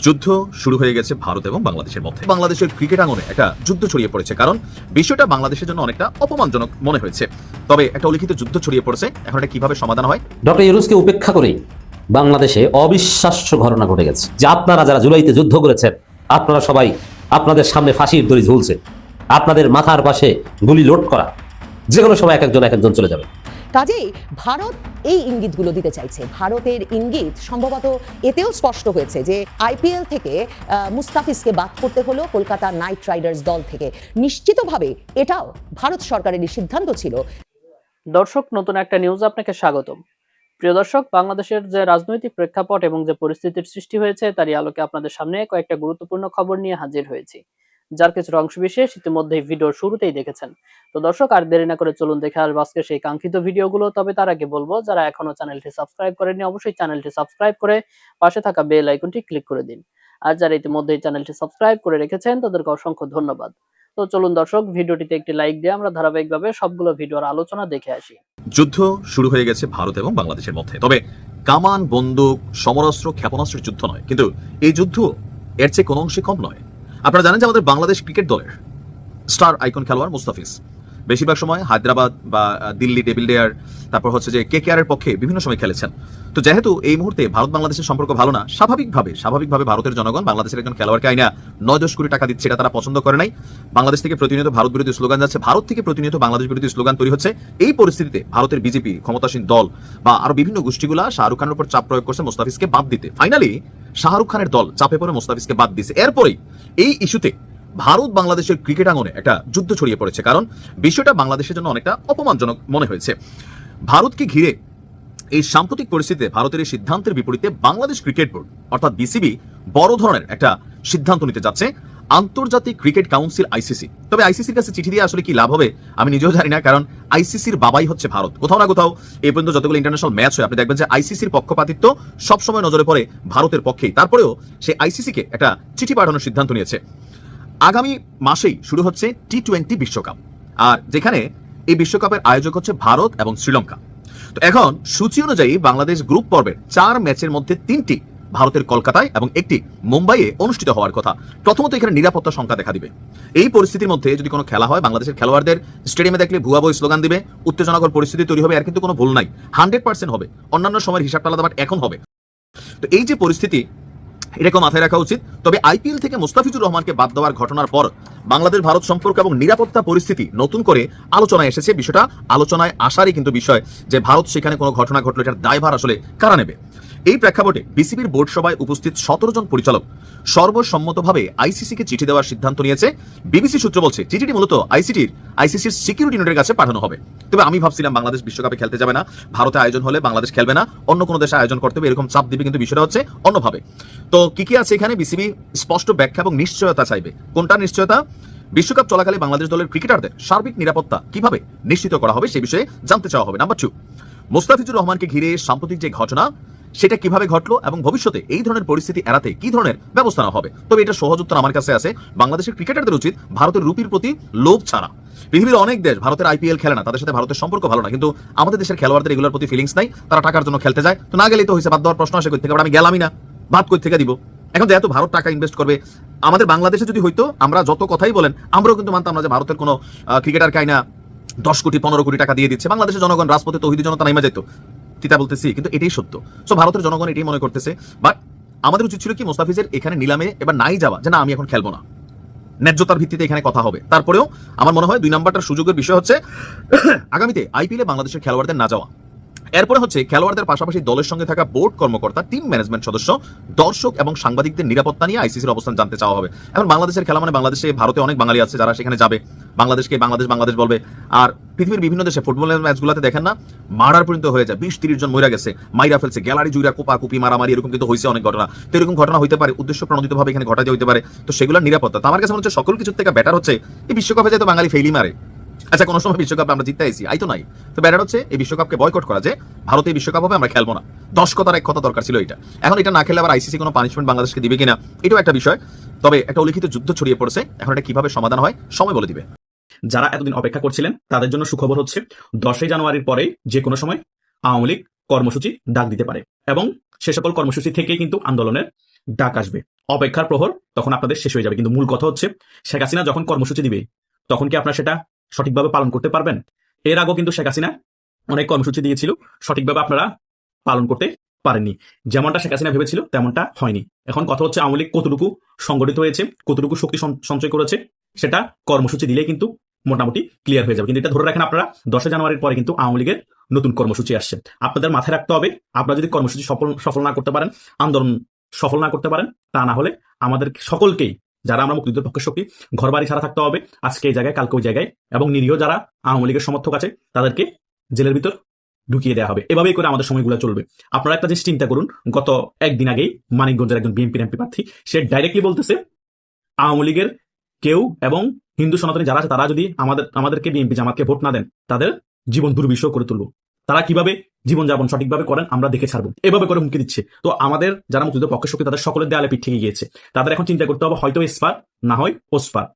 যুদ্ধ শুরু হয়ে গেছে ভারত এবং বাংলাদেশের মধ্যে। বাংলাদেশের ক্রিকেট আঙ্গনে একটা যুদ্ধ ছড়িয়ে পড়েছে, কারণ বিষয়টা বাংলাদেশের জন্য অনেকটা অপমানজনক মনে হয়েছে। তবে একটা উল্লিখিত যুদ্ধ ছড়িয়ে পড়েছে, এখন এটা কিভাবে সমাধান হয়। ডক্টর ইউনূসকে উপেক্ষা করেই বাংলাদেশে অবিশ্বাস্য ঘটনা ঘটে গেছে যে আপনারা যারা জুলাইতে যুদ্ধ করেছেন, আপনারা সবাই আপনাদের সামনে ফাঁসির দড়ি ঝুলছে, আপনাদের মাথার পাশে গুলি লোড করা, যে কোনো সময় এক একজন চলে যাবে। কাজেই ভারত এই ইঙ্গিতগুলো দিতে চাইছে। ভারতের ইঙ্গিত সম্ভবত এতেও স্পষ্ট হয়েছে যে আইপিএল থেকে মুস্তাফিজকে বাদ করতে হলো কলকাতা নাইট রাইডার্স দল থেকে। নিশ্চিতভাবে এটাও ভারত সরকারের সিদ্ধান্ত ছিল। দর্শক, নতুন একটা নিউজ আপনাকে স্বাগতম। প্রিয় দর্শক, বাংলাদেশের যে রাজনৈতিক প্রেক্ষাপট এবং যে পরিস্থিতির সৃষ্টি হয়েছে তারই আলোকে আপনাদের সামনে কয়েকটা গুরুত্বপূর্ণ খবর নিয়ে হাজির হয়েছি, যার কিছু অংশবিশেষ ইতিমধ্যেই ভিডিওর শুরুতেই দেখেছেন। তো দর্শক, আর দেরি না করে চলুন দেখে আসবো আজকে সেই কাঙ্ক্ষিত ভিডিওগুলো। তবে তার আগে বলবো, যারা এখনো চ্যানেলটি সাবস্ক্রাইব করেননি অবশ্যই চ্যানেলটি সাবস্ক্রাইব করে পাশে থাকা বেল আইকনটি ক্লিক করে দিন। আর যারা ইতিমধ্যেই চ্যানেলটি সাবস্ক্রাইব করে রেখেছেন তাদেরকে অসংখ্য ধন্যবাদ। তো চলুন দর্শক, ভিডিওটিতে একটি লাইক দিয়ে আমরা ধারাবাহিকভাবে সবগুলো ভিডিওর আলোচনা দেখে আসি। যুদ্ধ শুরু হয়ে গেছে ভারত এবং বাংলাদেশের মধ্যে। তবে কামান, বন্দুক, সমরাস্ত্র, ক্ষেপণাস্ত্রের যুদ্ধ নয়, কিন্তু এই যুদ্ধ এর চেয়ে কোনো অংশে কম নয়। আপনারা জানেন যে আমাদের বাংলাদেশ ক্রিকেট দলের স্টার আইকন খেলোয়াড় মুস্তাফিজ বেশিরভাগ সময় হায়দ্রাবাদ বা দিল্লি ডেভিলডেয়ার, তারপর হচ্ছে যে কেকেআর এর পক্ষে বিভিন্ন সময় খেলেছেন। তো যেহেতু এই মুহূর্তে ভারত বাংলাদেশের সম্পর্ক ভালো না, স্বাভাবিকভাবে ভারতের জনগণ বাংলাদেশের একজন খেলোয়াড়কে আইনা 9-10 কোটি টাকা দিচ্ছে, এটা তারা পছন্দ করে নাই। বাংলাদেশ থেকে প্রতিনিয়ত ভারত বিরোধী স্লোগান যাচ্ছে, ভারত থেকে প্রতিনিয়ত বাংলাদেশ বিরোধী স্লোগান তৈরি হচ্ছে। এই পরিস্থিতিতে ভারতের বিজেপি ক্ষমতাসীন দল বা আরো বিভিন্ন গোষ্ঠীগুলা শাহরুখ খানের উপর চাপ প্রয়োগ করছে মুস্তাফিজকে বাদ দিতে। ফাইনালি শাহরুখ খানের দল চাপে পড়ে মুস্তাফিজকে বাদ দিছে। এরপরেই এই ইস্যুতে ভারত বাংলাদেশের ক্রিকেট আঙ্গনে একটা যুদ্ধ ছড়িয়ে পড়েছে, কারণ বিষয়টা বাংলাদেশের জন্য অনেকটা অপমানজনক মনে হয়েছে। ভারতকে ঘিরে এই সাম্প্রতিক পরিস্থিতিতে ভারতের এই সিদ্ধান্তের বিপরীতে বাংলাদেশ ক্রিকেট বোর্ড অর্থাৎ বিসিবি বড় ধরনের একটা সিদ্ধান্ত নিতে যাচ্ছে। আন্তর্জাতিক ক্রিকেট কাউন্সিল আইসিসি, তবে আইসিসির কাছে চিঠি দিয়ে আসলে কি লাভ হবে আমি নিজেও জানি না, কারণ আইসিসির বাবাই হচ্ছে ভারত। কোথাও না কোথাও এই পর্যন্ত যতগুলো ইন্টারন্যাশনাল ম্যাচ হয় আপনি দেখবেন যে আইসিসির পক্ষপাতিত্ব সবসময় নজরে পড়ে ভারতের পক্ষেই। তারপরেও সে আইসিসিকে একটা চিঠি পাঠানোর সিদ্ধান্ত নিয়েছে। আগামী মাসেই শুরু হচ্ছে টি-20 বিশ্বকাপ, আর যেখানে এই বিশ্বকাপের আয়োজক হচ্ছে ভারত এবং শ্রীলঙ্কা। তো এখন সূচি অনুযায়ী বাংলাদেশ গ্রুপ পর্বের 4 ম্যাচের মধ্যে 3টি ভারতের কলকাতায় এবং একটি মুম্বাইয়ে অনুষ্ঠিত হওয়ার কথা। প্রথমত এখানে নিরাপত্তা সংখ্যা দেখা দিবে। এই পরিস্থিতির মধ্যে যদি কোনো খেলা হয়, বাংলাদেশের খেলোয়াড়দের স্টেডিয়ামে দেখলে ভুয়া বই স্লোগান দিবে, উত্তেজনাকর পরিস্থিতি তৈরি হবে, আর কিন্তু কোনো ভুল নাই, 100% হবে। অন্যান্য সময়ের হিসাবটা আলাদা, বাট এখন হবে। তো এই যে পরিস্থিতি, এটাকে মাথায় রাখা উচিত। তবে আইপিএল থেকে মুস্তাফিজুর রহমানকে বাদ দেওয়ার ঘটনার পর বাংলাদেশ ভারত সম্পর্ক এবং নিরাপত্তা পরিস্থিতি নতুন করে আলোচনায় এসেছে। বিষয়টা আলোচনায় আসারই কিন্তু বিষয় যে ভারত সেখানে কোনো ঘটনা ঘটলে এটার দায়ভার আসলে কারা নেবে। এই প্রেক্ষাপটে বিসিবির বোর্ড সভায় উপস্থিত 17 জন পরিচালক সর্বসম্মতভাবে আইসিসিকে চিঠি দেওয়ার সিদ্ধান্ত নিয়েছে। বিবিসি সূত্র বলছে চিঠিটি মূলত আইসিসির সিকিউরিটি ইউনিটের কাছে পাঠানো হবে। তবে আমি ভাবছিলাম বাংলাদেশ বিশ্বকাপে খেলতে যাবে না, ভারতে আয়োজন হলে বাংলাদেশ খেলবে না, অন্য কোনো দেশে আয়োজন করতে হবে, এরকম চাপ দিবে, কিন্তু বিষয়টা হচ্ছে অন্যভাবে। তো কি আছে এখানে, বিসিবি স্পষ্ট ব্যাখ্যা এবং নিশ্চয়তা চাইবে। কোনটা নিশ্চয়তা? বিশ্বকাপ চলাকালে বাংলাদেশ দলের ক্রিকেটারদের সার্বিক নিরাপত্তা কিভাবে নিশ্চিত করা হবে সে বিষয়ে জানতে চাওয়া হবে। নাম্বার 2, মুস্তাফিজুর রহমানকে ঘিরে সাম্প্রতিক যে ঘটনা সেটা কিভাবে ঘটলো এবং ভবিষ্যতে এই ধরনের পরিস্থিতি এড়াতে কি ধরনের ব্যবস্থা নেওয়া হবে। তবে এটা সহজ উত্তর আমার কাছে আছে, বাংলাদেশের ক্রিকেটারদের উচিত ভারতের রুপির প্রতি লোভ ছাড়া। পৃথিবীর অনেক দেশ ভারতের আইপিএল খেলে না, তাদের সাথে ভারতের সম্পর্ক ভালো না, কিন্তু আমাদের দেশের খেলোয়াড়দের এগুলোর প্রতি ফিলিংস নাই, তারা টাকার জন্য খেলতে যায়। তো না গেলেই তো হয়েছে, বাদ দেওয়ার প্রশ্ন আসে কই থেকে, আমি গেলামই না, বাদ কই থেকে দিব। এখন যেহেতু ভারত টাকা ইনভেস্ট করবে, আমাদের বাংলাদেশে যদি হইতো, আমরা যত কথাই বলেন আমরাও কিন্তু মানতাম না যে ভারতের কোনো ক্রিকেটার কাইনা 10 কোটি 15 কোটি টাকা দিয়ে দিচ্ছে। বাংলাদেশের জনগণ রাজপথে তৌহিদি জনতা নাইমা যেত, তিতা বলতেছি, কিন্তু এটাই সত্য। সো ভারতের জনগণ এটাই মনে করতেছে। বাট আমাদের উচিত ছিল কি, মুস্তাফিজের এখানে নিলামে এবার নাই যাওয়া, যে না আমি এখন খেলবো না, ন্যায্যতার ভিত্তিতে এখানে কথা হবে। তারপরেও আমার মনে হয় 2 নম্বরটার সুযোগের বিষয় হচ্ছে আগামীতে আইপিএলে বাংলাদেশের খেলোয়াড়দের না যাওয়া। এরপরে হচ্ছে খেলোয়াড়দের পাশাপাশি দলের সঙ্গে থাকা বোর্ড কর্মকর্তা, টিম ম্যানেজমেন্ট সদস্য, দর্শক এবং সাংবাদিকদের নিরাপত্তা নিয়ে আইসিসির অবস্থান জানতে চাওয়া হবে। এখন বাংলাদেশের খেলা মানে বাংলাদেশে, ভারতে অনেক বাঙালি আছে যারা সেখানে যাবে, বাংলাদেশকে বাংলাদেশ বলবে। আর পৃথিবীর বিভিন্ন দেশে ফুটবলের ম্যাচগুলোতে দেখেন না, মার্ডার পর্যন্ত হয়ে যায়, 20-30 জন মরে গেছে, মাইরা ফেলছে, গ্যালারি জুইরা কোপাকুপি মারামারি, এরকম কিন্তু হয়েছে অনেক ঘটনা। তো এরকম ঘটনা হইতে পারে, উদ্দেশ্য প্রণোদিতভাবে এখানে ঘটাতে হইতে পারে। তো সেগুলোর নিরাপত্তা তো আমার কাছে মনে হচ্ছে সকল কিছুর থেকে বেটার হচ্ছে এই বিশ্বকাপে যেহেতু বাঙালি ফেইলি মারে। আচ্ছা, কোনো সময় বিশ্বকাপে আমরা জিততে আইছি, আই তো নাই, তো ব্যাটার হচ্ছে এই বিশ্বকাপকে বয়কট করা, যে ভারতে এই বিশ্বকাপ হবে আমরা খেলবো না। 10 কথার 1 কথা দরকার ছিল এটা। এখন এটা না খেলে আবার আইসিসি কোনো পানিশমেন্ট বাংলাদেশকে দিবে কিনা, এটাও একটা বিষয়। তবে একটা উল্লিখিত যুদ্ধ ছড়িয়ে পড়েছে, এখন এটা কিভাবে সমাধান হয় সময় বলে দিবে। যারা এতদিন অপেক্ষা করছিলেন তাদের জন্য সুখবর হচ্ছে 10 জানুয়ারির পরে যে কোনো সময় আওয়ামী লীগ কর্মসূচি ডাক দিতে পারে, এবং সে সকল কর্মসূচি থেকেই কিন্তু আন্দোলনের ডাক আসবে, অপেক্ষার প্রহর তখন আপনাদের শেষ হয়ে যাবে। কিন্তু মূল কথা হচ্ছে, শেখ হাসিনা যখন কর্মসূচি দিবে তখন কি আপনারা সেটা সঠিকভাবে পালন করতে পারবেন? এর আগেও কিন্তু শেখ হাসিনা অনেক কর্মসূচি দিয়েছিল, সঠিকভাবে আপনারা পালন করতে পারেননি। যেমনটা শেখ হাসিনা ভেবেছিল তেমনটা হয়নি। এখন কথা হচ্ছে আওয়ামী লীগ কতটুকু সংগঠিত হয়েছে, কতটুকু শক্তি সঞ্চয় করেছে, সেটা কর্মসূচি দিলে কিন্তু মোটামুটি ক্লিয়ার হয়ে যাবে। কিন্তু এটা ধরে রাখেন আপনারা 10 জানুয়ারির পরে কিন্তু আওয়ামী লীগের নতুন কর্মসূচি আসছে। আপনাদের মাথায় রাখতে হবে, আপনারা যদি কর্মসূচি সফল না করতে পারেন, আন্দোলন সফল না করতে পারেন, তা না হলে আমাদের সকলকেই, যারা আমরা মুক্তিযুদ্ধের পক্ষের শক্তি, ঘর বাড়ি ছাড়া থাকতে হবে আজকে এই জায়গায়, কালকে ওই জায়গায়, এবং নিরীহ যারা আওয়ামী লীগের সমর্থক আছে তাদেরকে জেলের ভিতর ঢুকিয়ে দেওয়া হবে। এভাবেই করে আমাদের সময়গুলো চলবে। আপনারা একটা জিনিস চিন্তা করুন, গত একদিন আগেই মানিকগঞ্জের একজন বিএনপি এমপি প্রার্থী, সে ডাইরেক্টলি বলতেছে আওয়ামী লীগের কেউ এবং হিন্দু সনাতনী যারা আছে তারা যদি আমাদেরকে বিএনপি জামাতকে ভোট না দেন, তাদের জীবন দুর্বিষহ করে তুলবো। তারা কিভাবে জীবনযাপন সঠিকভাবে করেন আমরা দেখে ছাড়বো, এভাবে করে হুমকি দিচ্ছে। তো আমাদের যারা মুক্তিযুদ্ধের পক্ষের শক্তি, তাদের সকলের দেয়ালে পিঠ থেকে গিয়েছে। তাদের এখন চিন্তা করতে হবে, হয়তো এসপার না হয় ওসপার।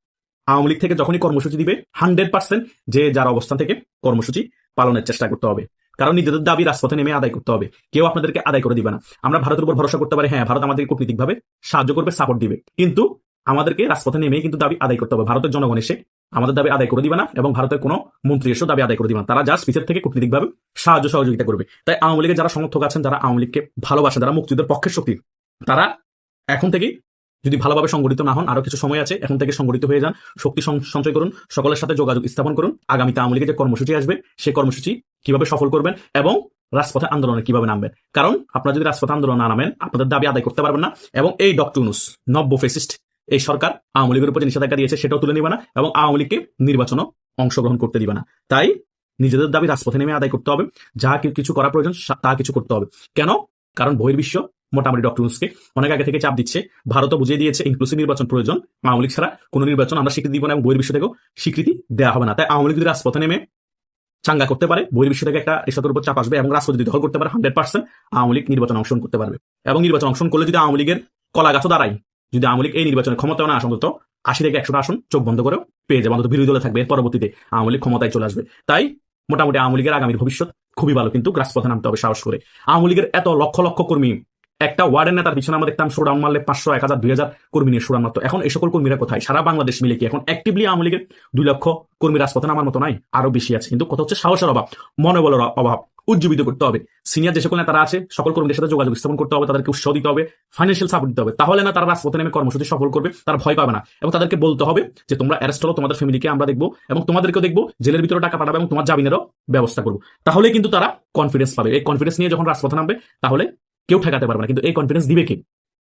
আওয়ামী লীগ থেকে যখনই কর্মসূচি দিবে 100% যে যার অবস্থান থেকে কর্মসূচি পালনের চেষ্টা করতে হবে। কারণ নিজেদের দাবি রাজপথে নেমে আদায় করতে হবে, কেউ আপনাদেরকে আদায় করে দিবে না। আমরা ভারতের উপর ভরসা করতে পারি, হ্যাঁ ভারত আমাদেরকে কূটনীতিকভাবে সাহায্য করবে, সাপোর্ট দিবে, কিন্তু আমাদেরকে রাজপথে নেমেই কিন্তু দাবি আদায় করতে হবে। ভারতের জনগণ এসে আমাদের দাবি আদায় করে দিবে না, এবং ভারতের কোনো মন্ত্রী এসেও দাবি আদায় করে দিবে না। তারা জাস্ট পিছের থেকে কূটনীতিকভাবে সাহায্য সহযোগিতা করবে। তাই আওয়ামী লীগের যারা সমর্থক আছেন, যারা আওয়ামী লীগকে ভালোবাসেন, যারা মুক্তিযুদ্ধের পক্ষের শক্তি, তারা এখন থেকে যদি ভালোভাবে সংগঠিত না হন, আরো কিছু সময় আছে, এখন থেকে সংগঠিত হয়ে যান, শক্তি সঞ্চয় করুন, সকলের সাথে যোগাযোগ স্থাপন করুন। আগামীতে আওয়ামী লীগের যে কর্মসূচি আসবে, সেই কর্মসূচি কিভাবে সফল করবেন এবং রাজপথে আন্দোলনে কিভাবে নামবেন। কারণ আপনারা যদি রাজপথে আন্দোলন না নামেন, আপনাদের দাবি আদায় করতে পারবেন না। এবং এই ডক্টর ইউনূস নব্য ফ্যাসিস্ট এই সরকার আওয়ামী লীগের উপর যে নিষেধাজ্ঞা দিয়েছে সেটাও তুলে নিবে না, এবং আওয়ামী লীগকে নির্বাচনও অংশগ্রহণ করতে দিবে না। তাই নিজেদের দাবি রাজপথে নেমে আদায় করতে হবে, যা কিছু করা প্রয়োজন তা কিছু করতে হবে। কেন? কারণ বহির্বিশ্ব মোটামুটি ডক্টর ইউনূসকে অনেক আগে থেকে চাপ দিচ্ছে। ভারতও বুঝিয়ে দিয়েছে ইনক্লুসিভ নির্বাচন প্রয়োজন, আওয়ামী লীগ ছাড়া কোনো নির্বাচন আমরা স্বীকৃতি দিব না, এবং বহির্বিশ্ব থেকেও স্বীকৃতি দেওয়া হবে না। তাই আওয়ামী লীগ যদি রাজপথে নেমে চাঙ্গা করতে পারে, বহির্বিশ্ব থেকে একটা এসবের উপর চাপ আসবে, এবং রাজপথ যদি দখল করতে পারে, 100% আওয়ামী লীগ নির্বাচন অংশগ্রহণ করতে পারবে। এবং নির্বাচন অংশগ্রহণ করলে যদি আওয়ামী লীগের কলা গাছও দাঁড়ায়, যদি আওয়ামী লীগ এই নির্বাচনে ক্ষমতাও না আসন, তো 80 থেকে 100টা আসন চোখ বন্ধ করেও পেয়ে যাবে, অন্তত বিরোধী দলে থাকবে, পরবর্তীতে আওয়ামী লীগ ক্ষমতায় চলে আসবে। তাই মোটামুটি আওয়ামী লীগের আগামীর ভবিষ্যৎ খুবই ভালো, কিন্তু রাজপথে নামতে হবে সাহস করে। আওয়ামী লীগের এত লক্ষ লক্ষ কর্মী, একটা ওয়ার্ডের নেতার পিছনে আমরা দেখতাম শোডাউন মারলে 500, 1000, 2000 কর্মী নিয়ে শোডাউন মারতো। এখন এই সকল কর্মীরা কোথায়? সারা বাংলাদেশ মিলে কি এখন অ্যাক্টিভলি আওয়ামী লীগের 2 লক্ষ কর্মী রাজপথে নামার মতো নাই? আরো বেশি আছে। কিন্তু কথা হচ্ছে সাহসের অভাব, মনোবলের অভাব। উজ্জীবিত করতে হবে সিনিয়র যে সকল নেতারা আছে, সকল কর্মীদের সাথে যোগাযোগ স্থাপন করতে হবে, তাদেরকে উৎসাহ দিতে হবে, ফাইন্যান্সিয়াল সাপোর্ট দিতে হবে। তাহলে না তারা রাজপথে নেমে কর্মসূচি সফল করবে, তারা ভয় পাবে না। এবং তাদেরকে বলতে হবে যে তোমরা অ্যারেস্ট হলো, তোমাদের ফ্যামিলিকে আমরা দেখবো, এবং তোমাদেরকেও দেখবো, জেলের ভিতরে টাকা পাঠাবে, এবং তোমার জামিনেরও ব্যবস্থা করবো। তাহলে কিন্তু তারা কনফিডেন্স পাবে। এই কনফিডেন্স নিয়ে যখন রাজপথে নামবে, তাহলে কেউ ঠেকাতে পারবে না। কিন্তু এই কনফিডেন্স দিবে কি?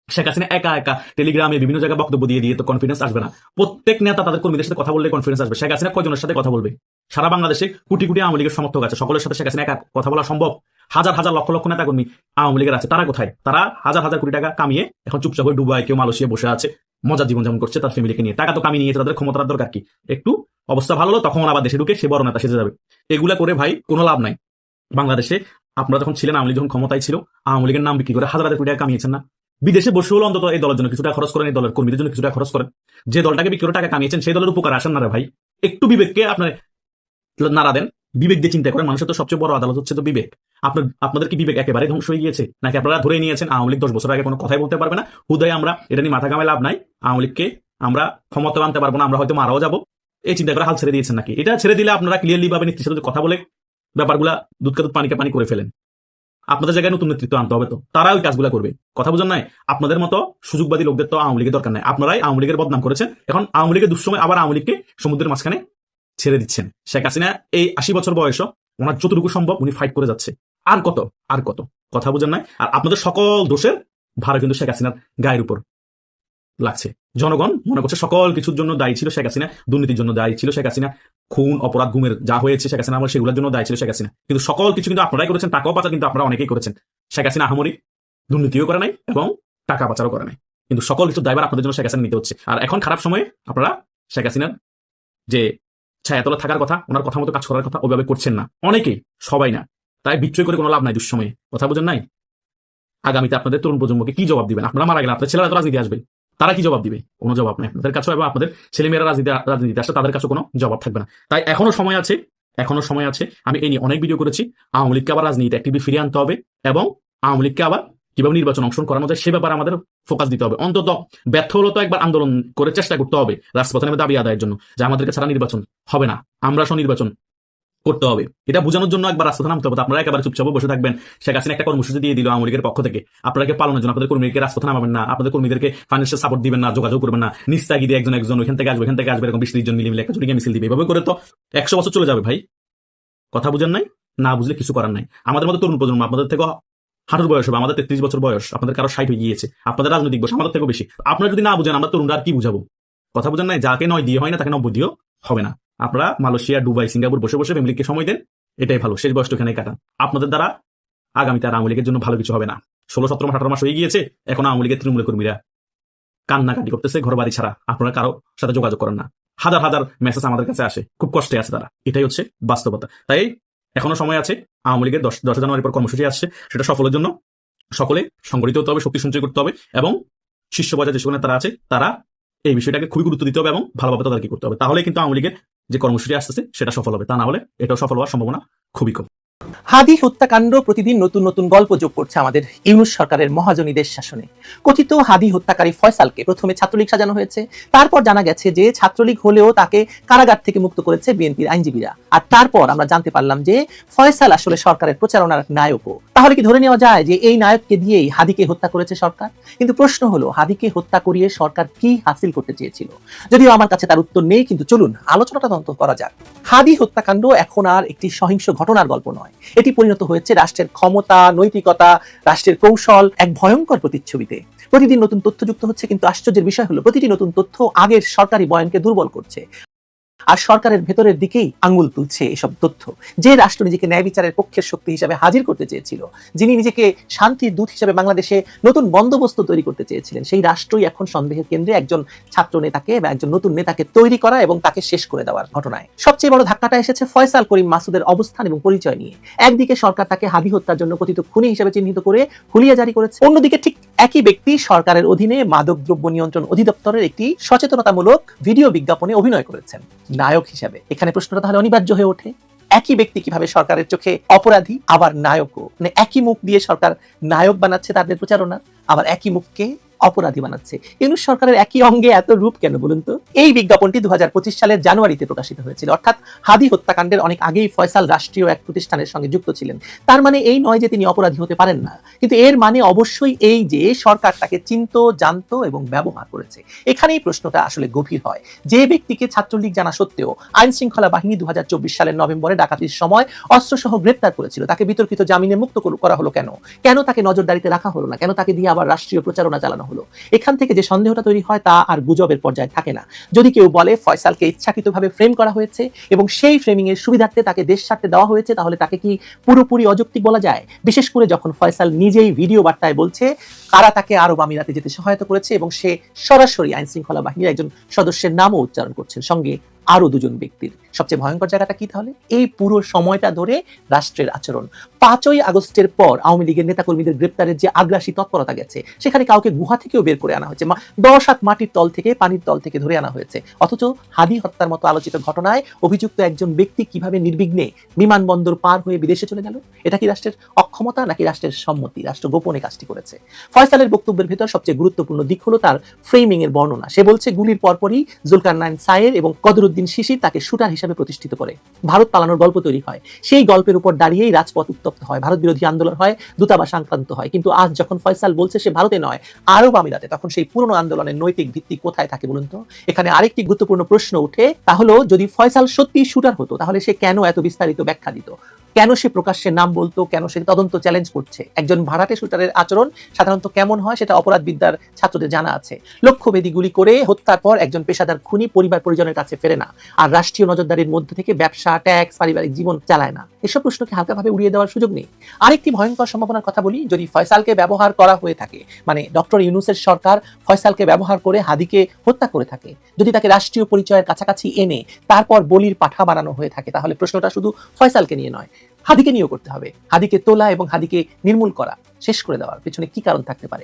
শেখ হাসিনা একা একা টেলিগ্রামে বিভিন্ন জায়গায় বক্তব্য দিয়ে তো কনফিডেন্স আসবে না। প্রত্যেক নেতা তাদের কর্মীদের সাথে কথা বললে কনফিডেন্স আসবে। শেখ হাসিনা কয়জনের সাথে কথা বলবে? সারা বাংলাদেশে কোটি কোটি আওয়ামী লীগের সমর্থক আছে, সকলের সাথে শেখ হাসিনা একা কথা বলা সম্ভব? হাজার হাজার লক্ষ লক্ষ নেতা কর্মী আওয়ামী লীগের আছে, তারা কোথায়? তারা হাজার হাজার কোটি টাকা কামিয়ে এখন চুপচাপ হয়ে দুবাই, কেউ মালয়েশিয়া বসে আছে, মজার জীবনযাপন করছে তার ফ্যামিলিকে নিয়ে। টাকা তো কামিয়ে নিয়েছে, তাদের ক্ষমতার দরকার কি? একটু অবস্থা ভালো হলো তখন আবার দেশে ঢুকে সে বড় নেতা সেজে যাবে। এগুলা করে ভাই কোনো লাভ নাই। বাংলাদেশে আপনারা যখন ছিলেন, আওয়ামী লীগ যখন ক্ষমতায় ছিল, আওয়ামী লীগের নাম বিক্রি করে হাজার হাজার কোটি টাকা কামিয়েছেন না? বিদেশে বসে হলো অন্তত এই দলের জন্য কিছুটা খরচ করেন, এই দলের কর্মীদের জন্য কিছুটা খরচ করেন। যে দলটাকে বিক্রি করে টাকা কামিয়েছেন সেই দলের উপকার আসেন না রে ভাই। একটু বিবেককে আপনার নাড়া দেন, বিবেক দিয়ে চিন্তা করেন। মানুষের তো সবচেয়ে বড় আদালত হচ্ছে তো বিবেক। আপনাদের কি বিবেক একেবারে ধ্বংস হয়ে গিয়েছে, নাকি আপনারা ধরে নিয়েছেন আওয়ামী লীগ 10 বছর আগে কোনো কথাই বলতে পারবে না? হুদায় আমরা এটা নিয়ে মাথা ঘামায় লাভ নাই, আওয়ামী লীগকে আমরা ক্ষমতা আনতে পারবো না, আমরা হয়তো মারাও যাবো, এই চিন্তা করে হাল ছেড়ে দিয়েছেন নাকি? এটা ছেড়ে দিলে আপনারা ক্লিয়ারলি ভাবে নেতৃত্বের সাথে কথা বলে ব্যাপারগুলা দুধকে দুধ পানিকে পানি করে ফেলেন। আপনাদের জায়গায় নতুন নেতৃত্ব আনতে হবে, তো তারা ওই কাজগুলো করবে। কথা বুঝেন নাই? আপনাদের মতো সুযোগবাদী লোকদের তো আওয়ামী লীগের দরকার নাই। আপনারাই আওয়ামী লীগের বদনাম করেছেন, এখন আওয়ামী লীগের দুঃসময় আবার আওয়ামী লীগকে সমুদ্রের মাঝখানে ছেড়ে দিচ্ছেন। শেখ হাসিনা এই 80 বছর বয়সও ওনার যতটুকু সম্ভব উনি ফাইট করে যাচ্ছে। আর কত কথা বুঝেন নাই? আর আপনাদের সকল দোষের ভার কিন্তু শেখ হাসিনার গায়ের উপর লাগছে। জনগণ মনে করছে সকল কিছুর জন্য দায়ী ছিল শেখ হাসিনা, দুর্নীতির জন্য দায়ী ছিল শেখ হাসিনা, খুন অপরাধ গুমের যা হয়েছে শেখ হাসিনা আমার সেগুলোর জন্য দায়ী ছিল শেখ হাসিনা। কিন্তু সকল কিছু কিন্তু আপনারাই করেছেন, টাকাও পাচার কিন্তু আপনারা অনেকেই করেছেন। শেখ হাসিনা আহামরি দুর্নীতিও করে নাই এবং টাকা পাচারও করে নাই, কিন্তু সকল কিছু দায়ভার আপনাদের জন্য শেখ হাসিনা নিতে হচ্ছে। আর এখন খারাপ সময়ে আপনারা শেখ হাসিনার যে ছায়াতলে থাকার কথা, ওনার কথা মতো কাজ করার কথা ওইভাবে করছেন না, অনেকেই, সবাই না। তাই বিক্রয় করে কোনো লাভ নাই দুঃসময়ে। কথা বুঝেন নাই? আগামীতে আপনাদের তরুণ প্রজন্মকে কি জবাব দিবেন? আপনারা মারা গেলে আপনাদের ছেলেরা তো রাজনীতি আসবে, তারা কি জবাব দিবে? কোনো জবাব নেই আপনাদের কাছে, এবং আপনাদের ছেলেমেয়েরা রাজনীতি আসলে তাদের কাছে কোনো জবাব থাকবে না। তাই এখনো সময় আছে। আমি এই নিয়ে অনেক ভিডিও করেছি। আওয়ামী লীগকে আবার রাজনীতিতে অ্যাক্টিভলি ফিরিয়ে আনতে হবে, এবং আওয়ামী লীগকে আবার কিভাবে নির্বাচন অংশগ্রহণ করানো যায় সে ব্যাপারে আমাদের ফোকাস দিতে হবে। অন্তত ব্যর্থ হলো তো একবার আন্দোলন করে চেষ্টা করতে হবে রাজপথে নেমে দাবি আদায়ের জন্য, যে আমাদেরকে ছাড়া নির্বাচন হবে না, আমরা নির্বাচন করতে হবে। এটা বোঝানোর জন্য একবার রাজপথে নামতে হবে। আপনারা একেবারে চুপচাপ বসে থাকবেন, শেখ হাসিনা একটা কর্মসূচি দিয়ে দিল আওয়ামী লীগের পক্ষ থেকে, আপনারা পালনের জন্য আপনাদের কর্মীদেরকে রাজপথে নামাবেন না, আপনাদের কর্মীদেরকে ফাইন্যান্সিয়াল সাপোর্ট দিবেন না, যোগাযোগ করবেন না, নিস্তাগি দিয়ে একজন ওইখান থেকে আসবে এরকম 20-30 জন মিলে একটা জুড়িয়ে মিছিল দিবে। এভাবে করে তো 100 বছর চলে যাবে ভাই। কথা বুঝেন নাই? না বুঝলে কিছু করার নাই। আমাদের মতো তরুণ প্রজন্ম আপনাদের থেকে হাঁটুর বয়স হবে, আমাদের 33 বছর বয়স, আপনাদের কারো 60 হয়ে গিয়েছে, আপনাদের রাজনৈতিক বয়স আমাদের থেকেও বেশি। আপনারা যদি না বুঝেন আমরা তরুণরা আর কি বুঝাবো? কথা বুঝেন নাই? যাকে 9 দিয়ে হয় না তাকে 90 দিয়েও হবে না। আপনারা মালয়েশিয়া, দুবাই, সিঙ্গাপুর বসে বসে ফ্যামিলিকে সময় দেন, এটাই ভালো। শেষ বয়সটা এখানে কাটান। আপনাদের দ্বারা আগামীতে আর আওয়ামী লীগের জন্য ভালো কিছু হবে না। 16, 17, 18 মাস হয়ে গিয়েছে, এখন আওয়ামী লীগের তৃণমূল কর্মীরা কান্নাকাটি করতেছে ঘর বাড়ি ছাড়া, আপনারা কারো সাথে যোগাযোগ করেন না। হাজার হাজার মেসেজ আমাদের কাছে আসে, খুব কষ্টে আছে তারা। এটাই হচ্ছে বাস্তবতা। তাই এখনো সময় আছে। আওয়ামী লীগের 10 জানুয়ারির পর কর্মসূচি আসছে, সেটা সফলের জন্য সকলে সংগঠিত হতে হবে, শক্তি সঞ্চয় করতে হবে, এবং শীর্ষ পর্যায়ে যে সকল নেতারা আছে তারা এই বিষয়টাকে খুবই গুরুত্ব দিতে হবে এবং ভালোভাবে তদারকি করতে হবে। তাহলে কিন্তু আওয়ামী লীগের যে কর্মসূচি আসতেছে সেটা সফল হবে, তা না হলে এটাও সফল হওয়ার সম্ভাবনা খুবই কম। হাদি হত্যাকাণ্ড প্রতিদিন নতুন নতুন গল্প যোগ করছে আমাদের ইউনূস সরকারের মহাজনীদের শাসনে। কথিত হাদি হত্যাকারী ফয়সালকে প্রথমে ছাত্রলীগ সাজানো হয়েছে, তারপর জানা গেছে যে ছাত্রলীগ হলেও তাকে কারাগার থেকে মুক্ত করেছে বিএনপির আইনজীবীরা, আর তারপর আমরা জানতে পারলাম যে ফয়সাল আসলে সরকারের প্রচারণার নায়কও। তাহলে কি ধরে নেওয়া যায় যে এই নায়ককে দিয়েই হাদিকে হত্যা করেছে সরকার? কিন্তু প্রশ্ন হলো, হাদিকে হত্যা করিয়ে সরকার কি হাসিল করতে চেয়েছিল? যদিও আমার কাছে তার উত্তর নেই, কিন্তু চলুন আলোচনাটা তদন্ত করা যাক। হাদি হত্যাকাণ্ড এখন আর একটি সহিংস ঘটনার গল্প নয়, এটি পরিণত হয়েছে রাষ্ট্রের ক্ষমতা, নৈতিকতা, রাষ্ট্রের কৌশল এক ভয়ঙ্কর প্রতিচ্ছবিতে। প্রতিদিন নতুন তথ্য যুক্ত হচ্ছে, কিন্তু আশ্চর্যের বিষয় হলো প্রতিটি নতুন তথ্য আগের সরকারি বয়ানকে দুর্বল করছে, আর সরকারের ভেতরের দিকেই আঙ্গুল তুলছে এসব তথ্য। যে রাষ্ট্র নিজেকে ন্যায় বিচারের পক্ষের শক্তি হিসাবে হাজির করতে চেয়েছিল, যিনি নিজেকে শান্তির দূত হিসাবে বাংলাদেশে নতুন বন্দোবস্ত তৈরি করতে চেয়েছিলেন, সেই রাষ্ট্রই এখন সন্দেহের কেন্দ্রে একজন ছাত্র নেতাকে বা একজন নতুন নেতাকে তৈরি করা এবং তাকে শেষ করে দেওয়ার ঘটনায়। সবচেয়ে বড় ধাক্কাটা এসেছে ফয়সাল করিম মাসুদের অবস্থান এবং পরিচয় নিয়ে। একদিকে সরকার তাকে হাদি হত্যার জন্য কথিত খুনি হিসেবে চিহ্নিত করে হুলিয়া জারি করেছে, অন্যদিকে ঠিক একই ব্যক্তি সরকারের অধীনে মাদকদ্রব্য নিয়ন্ত্রণ অধিদপ্তরের একটি সচেতনতামূলক ভিডিও বিজ্ঞাপনে অভিনয় করেছেন নায়ক হিসাবে। এখানে প্রশ্নটা তাহলে অনিবার্য হয়ে ওঠে, একই ব্যক্তি কিভাবে সরকারের চোখে অপরাধী আবার নায়কও? মানে একই মুখ দিয়ে সরকার নায়ক বানাচ্ছে তাদের প্রচারণা, আবার একই মুখকে অপরাধী বানাচ্ছে। ইউনূস সরকারের একই অঙ্গে এত রূপ কেন বলুন তো? এই বিজ্ঞাপনটি 2025 সালের জানুয়ারিতে প্রকাশিত হয়েছিল, অর্থাৎ হাদি হত্যাকাণ্ডের অনেক আগেই ফয়সাল রাষ্ট্রীয় এক প্রতিষ্ঠানের সঙ্গে যুক্ত ছিলেন। তার মানে এই নয় যে তিনি অপরাধী হতে পারেন না, কিন্তু এর মানে অবশ্যই এই যে সরকার তাকে চিনতো, জানতো এবং ব্যবহার করেছে। এখানেই প্রশ্নটা আসলে গভীর হয়। যে ব্যক্তিকে ছাত্রলীগ জানা সত্ত্বেও আইন শৃঙ্খলা বাহিনী 2024 সালের নভেম্বরে ডাকাতির সময় অস্ত্রসহ গ্রেপ্তার করেছিল, তাকে বিতর্কিত জামিনে মুক্ত করা হলো কেন? কেন তাকে নজরদারিতে রাখা হলো না? কেন তাকে দিয়ে আবার রাষ্ট্রীয় প্রচারণা চালানো হলো? এখান থেকে যে সন্দেহটা তৈরি হয় তা আর গুজবের পর্যায়ে থাকে না। যদি কেউ বলে ফয়সালকে ইচ্ছাকৃতভাবে ফ্রেম করা হয়েছে এবং সেই ফ্রেমিং এর সুবিধার্থে তাকে দেশ ছাড়তে দেওয়া হয়েছে, তাহলে তাকে কি পুরোপুরি অযৌক্তিক বলা যায়? বিশেষ করে যখন ফয়সাল নিজেই ভিডিও বার্তায় বলছে কারা তাকে আরব আমিরাতে যেতে সহায়তা করেছে এবং সে সরাসরি আইন শৃঙ্খলা বাহিনীর একজন সদস্যের নামও উচ্চারণ করছেন, সঙ্গে আরো দুজন ব্যক্তির। সবচেয়ে ভয়ঙ্কর জায়গাটা কি তাহলে? এই পুরো সময়টা ধরে রাষ্ট্রের আচরণ। 5ই আগস্টের পর আওয়ামী লীগের নেতাকর্মীদের গ্রেপ্তারের যে আগ্রাসী তৎপরতা গেছে, সেখানে কাউকে গুহা থেকেও বের করে আনা হয়েছে, 10 হাত মাটির তল থেকে, পানির তল থেকে ধরে আনা হয়েছে। অথচ হাদি হত্যার মতো আলোচিত ঘটনায় অভিযুক্ত একজন ব্যক্তি কিভাবে নির্বিঘ্নে বিমানবন্দর পার হয়ে বিদেশে চলে গেল? এটা কি রাষ্ট্রের অক্ষমতা নাকি রাষ্ট্রের সম্মতি? রাষ্ট্র গোপনে কাজটি করেছে। ফয়সালের বক্তব্যের ভেতর সবচেয়ে গুরুত্বপূর্ণ দিক হলো তার ফ্রেমিং এর বর্ণনা। সে বলছে গুলির পরপরই জুলকারনাইন সায়ের এবং কদরুদ্দিন শিশির তাকে শুটার হিসেবে প্রতিষ্ঠিত করে। ভারত পালানোর গল্প তৈরি হয়, সেই গল্পের উপর দাঁড়িয়েই রাজপথ উত্তপ্ত হয়, ভারত বিরোধী আন্দোলন হয়, দূতাবাস আক্রান্ত হয়। কিন্তু আজ যখন ফয়সাল বলছে সে ভারতে নয় আরব আমিরাতে, তখন সেই পুরনো আন্দোলনের নৈতিক ভিত্তি কোথায় থাকে বলুন তো? এখানে আরেকটি গুরুত্বপূর্ণ প্রশ্ন ওঠে, তা হলো যদি ফয়সাল সত্যি শুটার হতো তাহলে সে কেন এত বিস্তারিত ব্যাখ্যা দিত? কেন সে প্রকাশ্যে নাম বলতো? কেন সে তদন্ত চ্যালেঞ্জ করছে? একজন ভাড়াটে শুটারের আচরণ সাধারণত কেমন হয় সেটা অপরাধবিদ্যার ছাত্রদের জানা আছে। লক্ষ্যভেদী গুলি করে হত্যার পর একজন পেশাদার খুনি পরিবার পরিজনের কাছে ফেরে না, আর রাষ্ট্রীয় নজরদারির মধ্যে থেকে ব্যবসা, ট্যাক্স, পারিবারিক জীবন চালায় না। এসব প্রশ্নকে হালকাভাবে উড়িয়ে দেওয়ার সুযোগ নেই। আরেকটি ভয়ঙ্কর সম্ভাবনার কথা বলি, যদি ফয়সালকে ব্যবহার করা হয়ে থাকে, মানে ডক্টর ইউনূসের সরকার ফয়সালকে ব্যবহার করে হাদিকে হত্যা করে থাকে, যদি তাকে রাষ্ট্রীয় পরিচয়ের কাছাকাছি এনে তারপর বলির পাঠা বানানো হয়ে থাকে, তাহলে প্রশ্নটা শুধু ফয়সালকে নিয়ে নয়, হাদিকে নিয়েও করতে হবে। হাদিকে তোলা এবং হাদিকে নির্মূল করা, শেষ করে দেওয়ার পেছনে কি কারণ থাকতে পারে?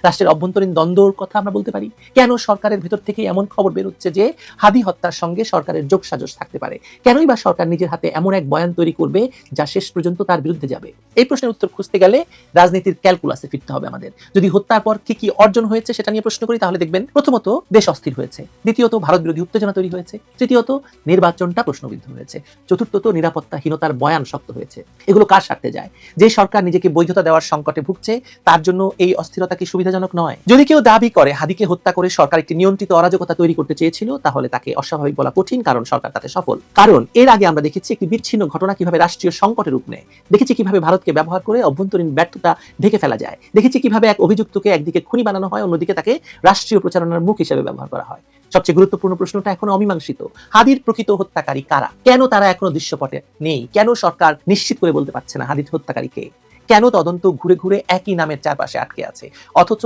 রাষ্ট্রের অভ্যন্তরীণ দ্বন্দ্বর কথা আমরা বলতে পারি। কেন সরকারের ভেতর থেকে এমন খবর বেরোচ্ছে যে হাদি হত্যার সঙ্গে সরকারের যোগসাজশ থাকতে পারে? কেনই বা সরকার নিজের হাতে এমন এক বয়ান তৈরি করবে যা শেষ পর্যন্ত তার বিরুদ্ধে যাবে? এই প্রশ্নের উত্তর খুঁজতে গেলে রাজনীতির ক্যালকুলাসে ফিরতে হবে আমাদের। যদি হত্যার পর কি কি অর্জন হয়েছে সেটা নিয়ে প্রশ্ন করি, তাহলে দেখবেন প্রথমত দেশ অস্থির হয়েছে, দ্বিতীয়ত ভারত বিরোধী উত্তেজনা তৈরি হয়েছে, তৃতীয়ত নির্বাচনটা প্রশ্নবিদ্ধ হয়েছে, চতুর্থত নিরাপত্তাহীনতার বয়ান শক্ত হয়েছে। এগুলো কার স্বার্থে যায়? যে সরকার নিজেকে বৈধতা দেওয়ার সংকটে ভুগছে তার জন্য এই অস্থিরতা কি সুবিধাজনক নয়? যদি কেউ দাবি করে হাদিকে হত্যা করে সরকার একটি নিয়ন্ত্রিত অরাজকতা তৈরি করতে চেয়েছিল, তাহলে তাকে অস্বাভাবিক বলা কঠিন, কারণ সরকার তাতে সফল। কারণ এর আগে আমরা দেখেছি একটি বিচ্ছিন্ন ঘটনা কিভাবে রাষ্ট্রীয় সংকটের রূপ নেয়, দেখেছি কিভাবে ভারতকে ব্যবহার করে অভ্যন্তরীণ ব্যর্থতা ঢেকে ফেলা যায়, দেখেছি কিভাবে এক অভিযুক্তকে একদিকে খুনি বানানো হয়, অন্যদিকে তাকে রাষ্ট্রীয় প্রচারণার মুখ হিসেবে ব্যবহার করা হয়। সবচেয়ে গুরুত্বপূর্ণ প্রশ্নটা এখনো অমীমাংসিত, হাদির প্রকৃত হত্যাকারী কারা? কেন তারা এখনো দৃশ্যপটে নেই? কেন সরকার নিশ্চিত করে বলতে পারছে না হাদির হত্যাকারী কে? কেন তদন্ত ঘুরে ঘুরে একই নামের চারপাশে আটকে আছে, অথচ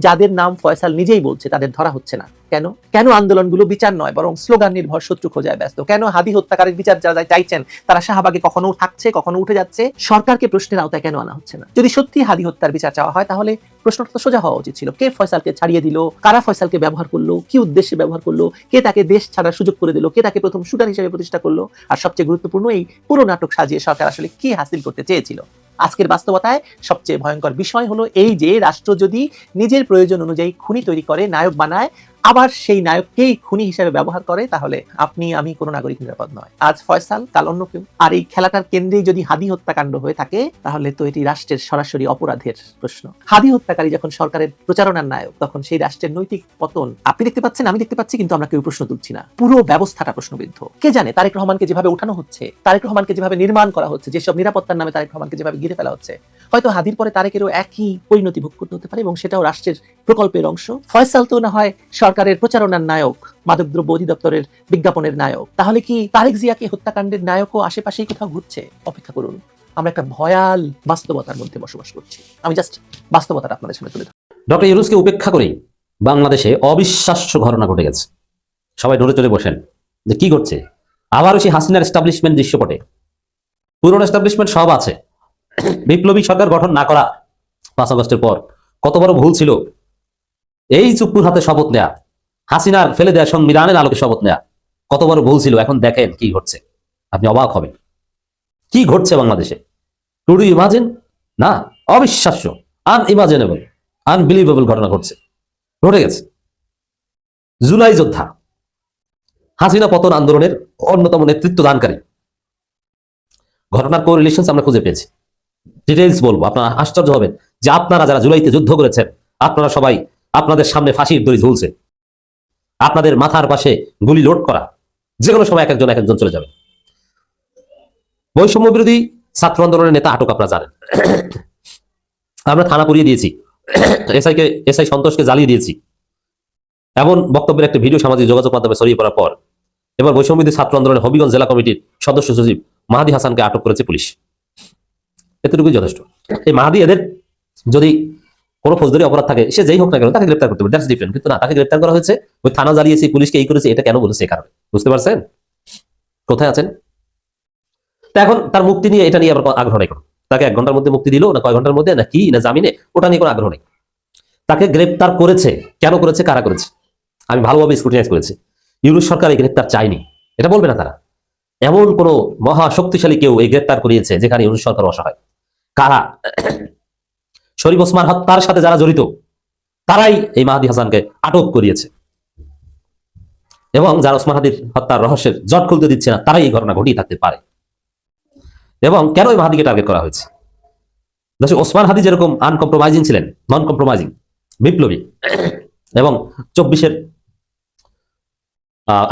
যাদের নাম ফয়সাল নিজেই বলছে তাদের ধরা হচ্ছে না? কেন কেন আন্দোলনগুলো বিচার নয় বরং স্লোগান নির্ভর শত্রু খোঁজায় ব্যস্ত? কেন হাদি হত্যাকারীর বিচার যারা চাইছেন তারা শাহবাগে কখনো থাকছে কখনো উঠে যাচ্ছে? সরকারকে প্রশ্নের আওতায় কেন আনা হচ্ছে না? যদি সত্যি হাদি হত্যার বিচার চাওয়া হয় তাহলে প্রশ্নটা তো সোজা হওয়া উচিত ছিল, কে ফয়সালকে ছাড়িয়ে দিল, কারা ফয়সালকে ব্যবহার করলো, কি উদ্দেশ্যে ব্যবহার করলো, কে তাকে দেশ ছাড়ার সুযোগ করে দিল, কে তাকে প্রথম শুটার হিসেবে প্রতিষ্ঠা করলো, আর সবচেয়ে গুরুত্বপূর্ণ এই পুরো নাটক সাজিয়ে সরকার আসলে কি হাসিল করতে চেয়েছিল? আজকের বাস্তবতায় সবচেয়ে ভয়ঙ্কর বিষয় হলো এই যে রাষ্ট্র যদি নিজের প্রয়োজন অনুযায়ী খুনি তৈরি করে, নায়ক বানায়, আবার সেই নায়ককেই খুনি হিসেবে ব্যবহার করে, তাহলে আপনি আমি কোনো নাগরিক নিরাপদ নয়। আজ ফয়সাল, কাল অন্য কেউ। আর এই খেলাটার কেন্দ্রেই যদি হাদি হত্যাকাণ্ড হয়ে থাকে তাহলে তো এটি রাষ্ট্রের সরাসরি অপরাধের প্রশ্ন। হাদি হত্যাকারী যখন সরকারের প্রচারণার নায়ক, তখন সেই রাষ্ট্রের নৈতিক পতন আপনি দেখতে পাচ্ছেন, আমি দেখতে পাচ্ছি, কিন্তু আমরা কেউ প্রশ্ন তুলছি না। পুরো ব্যবস্থাটা প্রশ্নবিদ্ধ। কে জানে তারেক রহমানকে যেভাবে উঠানো হচ্ছে, তারেক রহমানকে যেভাবে নির্মাণ করা হচ্ছে, যেসব নিরাপত্তার নামে তারেক রহমানকে যেভাবে ঘিরে ফেলা হচ্ছে, হয়তো হাদির পরে তারেকেরও একই পরিণতি ভোগ করতে হতে পারে, এবং সেটাও রাষ্ট্রের প্রকল্পের অংশ। ফয়সাল তো না হয় সরকারের প্রচারণার নায়ক, মাদকদ্রব্য অধিদপ্তরের বিজ্ঞাপনের নায়ক, তাহলে কি তারেক জিয়াকে হত্যাকাণ্ডের নায়কও আশেপাশেই কোথাও ঘুরছে? অপেক্ষা করুন, আমরা একটা ভয়াল বাস্তবতার মধ্যে বসবাস করছি। আমি জাস্ট বাস্তবতাটা আপনাদের সামনে তুলে ধরি। ডক্টর ইউনূসকে উপেক্ষা করেই বাংলাদেশে অবিশ্বাস্য ঘটনা ঘটে গেছে। সবাই নড়ে চড়ে বসেন যে কি ঘটছে। আবারও সেই হাসিনার এস্টাবলিশমেন্ট দৃশ্যপটে, পুরনো এস্টাবলিশমেন্ট সব আছে। বিপ্লবী সরকার গঠন না করা 5 আগস্টের পর কত বড় ভুল ছিল। এই চুপ্পুর হাতে শপথ নেয়া, হাসিনার ফেলে দেয়া সংবিধানের আলোকে শপথ নেয়া কত বড় ভুল ছিল। এখন দেখেন কি ঘটছে, আপনি অবাক হবেন কি ঘটছে বাংলাদেশে। To do imagine? না, অবিশ্বাস্য, আনইমাজিনেবল, আনবিলিভেবল ঘটনা ঘটে গেছে। জুলাই যোদ্ধা, হাসিনা পতন আন্দোলনের অন্যতম নেতৃত্ব দানকারী। ঘটনার কোরিলেশনস আমরা খুঁজে পেয়েছি, ডিটেইলস বলবো, আপনারা আশ্চর্য হবেন যে আপনারা যারা জুলাইতে যুদ্ধ করেছেন, আপনারা সবাই, আপনাদের সামনে ফাঁসির দড়ি ঝুলছে, আপনাদের মাথার পাশে গুলি লোড করা, যে কোনো সময় এক একজন চলে যাবে। বৈষম্য বিরোধী ছাত্র আন্দোলনের নেতা আটক, আপনারা জানেন। আমরা থানা পুড়িয়ে দিয়েছি, এসআই সন্তোষকে জ্বালিয়ে দিয়েছি, এমন বক্তব্যের একটা ভিডিও সামাজিক যোগাযোগ মাধ্যমে ছড়িয়ে পড়ার পর এবার বৈষম্য বিরোধী ছাত্র আন্দোলনের হবিগঞ্জ জেলা কমিটির সদস্য সচিব মাহাদি হাসানকে আটক করেছে পুলিশ। এতটুকুই যথেষ্ট। এই মাহাদি, এদের যদি কোনো ফৌজদারি অপরাধ থাকে, সে যেই হোক না কেন তাকে গ্রেপ্তার করতে হবে, দ্যাটস ডিফারেন্ট। কিন্তু না, তাকে গ্রেপ্তার করা হয়েছে ওই থানা জ্বালিয়েছি, পুলিশকে এই করেছে, এটা কেন বলেছে? এই কারণে। বুঝতে পারছেন কোথায় আছেন? তা এখন তার মুক্তি নিয়ে, এটা নিয়ে আবার আগ্রহ নেই কোনো। তাকে 1 ঘন্টার মধ্যে মুক্তি দিল না কয় ঘন্টার মধ্যে, না কি না জামিনে, ওটা নিয়ে কোনো আগ্রহ নেই। তাকে গ্রেপ্তার করেছে, কেন করেছে, কারা করেছে, আমি ভালোভাবে স্ক্রুটিনাইজ করেছি। ইউনূস সরকার এই গ্রেপ্তার চায়নি, এটা বলবে না তারা। এমন কোন মহা শক্তিশালী কেউ এই গ্রেপ্তার করিয়েছে যেখানে ইউনূস সরকার অসহায়? কারা? শরীফ ওসমান হত্যার সাথে যারা জড়িত তারাই এই মাহাদি হাসানকে আটক করিয়েছে, এবং যারা ওসমান হাদির হত্যার রহস্যের জট খুলতে দিচ্ছে না তারাই এই ঘটনা ঘটিয়ে থাকতে পারে। এবং কেন এই মাহাদিকে টার্গেট করা হয়েছে? ওসমান হাদি যেরকম আনকম্প্রোমাইজিং ছিলেন, নন কম্প্রোমাইজিং, বিপ্লবী, এবং 24-এর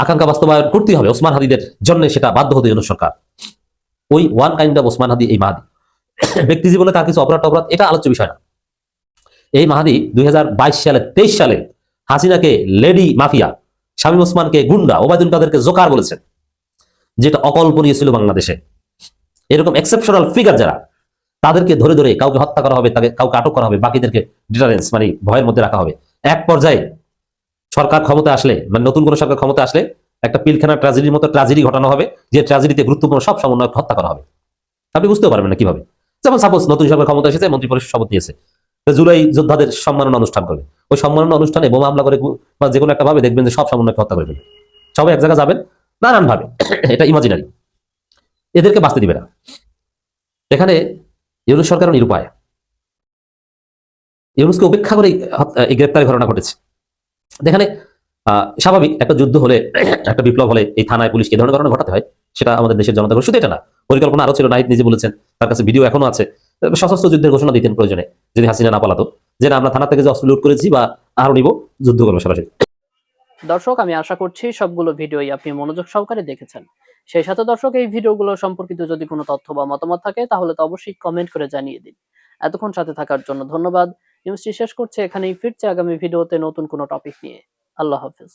আকাঙ্ক্ষা বাস্তবায়ন করতেই হবে ওসমান হাদিদের জন্য, সেটা বাধ্য হতে ইউনূস সরকার। ওই ওয়ান কাইন্ড অফ ওসমান হাদি এই মাহাদি। ব্যক্তি জীবনে তার কিছু অপরাধ এটা আলোচ্য বিষয় না। এই মাহাদি 2022 সালে হাসিনাকে লেডি মাফিয়া, শামীম ওসমানকে গুন্ডা, ওবায়দুল কাদেরকে জোকার বলেছেন, যেটা অকল্পনীয় ছিল বাংলাদেশে। এরকম এক্সেপশনাল ফিগার যারা, তাদেরকে ধরে ধরে কাউকে হত্যা করা হবে, তাকে কাউকে আটক করা হবে, বাকিদেরকে ডিটারেন্স মানে ভয়ের মধ্যে রাখা হবে। এক পর্যায়ে সরকার ক্ষমতা আসলে, মানে নতুন কোন সরকার ক্ষমতা আসলে, একটা পিলখানা ট্র্যাজেডির মতো ট্র্যাজেডি ঘটানো হবে, যে ট্র্যাজেডিতে গুরুত্বপূর্ণ সব সমন্বয়ক হত্যা করা হবে। আপনি বুঝতেও পারবেন না কিভাবে। যেমন সাপোজ নতুন সরকার ক্ষমতা এসেছে, মন্ত্রী পরিষদ শপথ নিয়েছে, তো জুলাই যোদ্ধাদের সম্মাননা অনুষ্ঠান করবে, ওই সম্মাননা অনুষ্ঠানে বোমা হামলা করে বা যে কোনো একটা ভাবে দেখবেন যে সব সমন্বয়কে হত্যা করে ফেলবে। সবাই এক জায়গায় যাবেন নানান ভাবে, এটা ইমাজিনারি, এদেরকে বাঁচতে দিবে না। এখানে ইউনূস সরকার নিরুপায়, ইউনূসকে উপেক্ষা করে এই গ্রেপ্তারের ঘটনা ঘটেছে। এখানে স্বাভাবিক একটা যুদ্ধ হলে, একটা বিপ্লব হলে এই থানায় পুলিশকে এই ধরনের ঘটনা ঘটাতে হয়, সেটা আমাদের দেশের জনতা শুধু এটা না, পরিকল্পনা আরো ছিল। নাহিদ নিজে বলেছেন, তার কাছে ভিডিও এখনো আছে, সশস্ত্র যুদ্ধের ঘোষণা দিতেন প্রয়োজনে যদি হাসিনা না পালাতো, যে না আমরা থানা থেকে যে অস্ত্র লুট করেছি বা আরো নিব, যুদ্ধ করবো সরাসরি। দর্শক, আমি আশা করছি সবগুলো ভিডিওই আপনি মনোযোগ সহকারে দেখেছেন। সেই সাথে দর্শক, এই ভিডিওগুলো সম্পর্কিত যদি কোনো তথ্য বা মতামত থাকে তাহলে তো অবশ্যই কমেন্ট করে জানিয়ে দিন। এতক্ষণ সাথে থাকার জন্য ধন্যবাদ। নিউজটি শেষ করছে এখানেই, ফিরছে আগামী ভিডিওতে নতুন কোনো টপিক নিয়ে। আল্লাহ হাফেজ।